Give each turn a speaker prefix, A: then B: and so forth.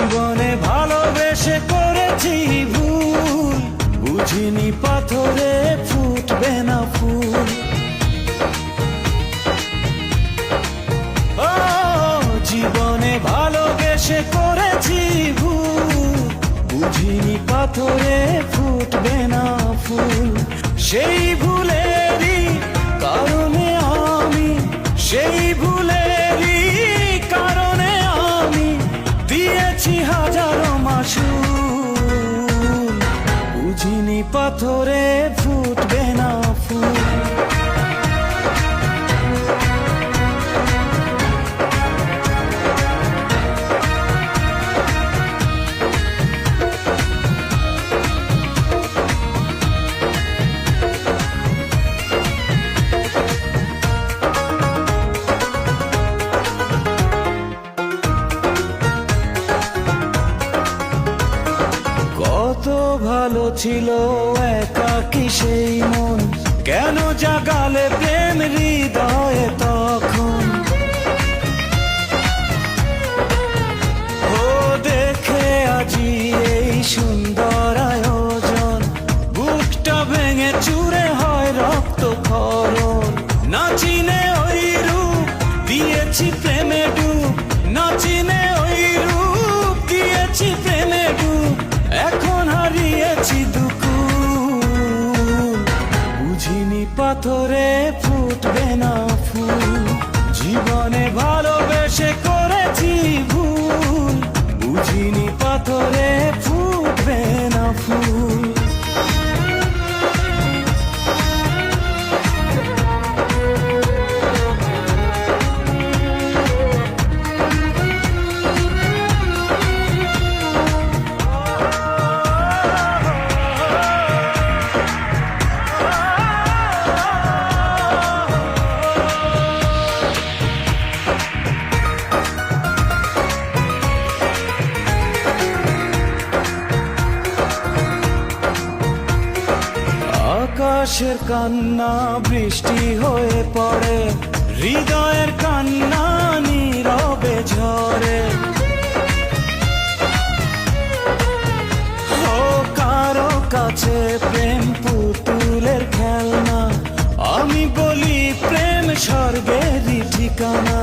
A: জীবনে ভালোবেসে করেছি ভুল, বুঝিনি পাথরে ফুটবে না ফুল। ও জীবনে ভালোবেসে করেছি ভুল, বুঝিনি পাথরে ফুটবে না ফুল। সেই ভুলেরই কারণে আমি, সেই ভুলেরই কারণে আমি দিয়েছি হাজারো মাসুল, বুঝিনি পাথরে ফুটবে না ফুল। কত ভালো ছিল একাকী সেই মন, কেন জাগালে প্রেম হৃদয়ে তখন। ও দেখে আজি এই সুন্দর আয়োজন, বুকটা ভেঙে চুরে হয় রক্তক্ষরণ। না চিনে ওই রূপ দিয়েছি প্রেমে ডুব, না চিনে ওই রূপ দিয়েছি প্রেমে ডুব। এখন হারিয়েছি দুকুল, বুঝিনি পাথরে ফুটবে না ফুল। জীবনে ভালোবেসে করেছি ভুল, বুঝিনি পাথরে ফুটবে না ফুল। আকাশের কান্না বৃষ্টি হয়ে পড়ে, হৃদয়ের কান্না নীরবে ঝরে। ও কারো কাছে প্রেম পুতুলের খেলনা, আমি বলি প্রেম স্বর্গেরই ঠিকানা।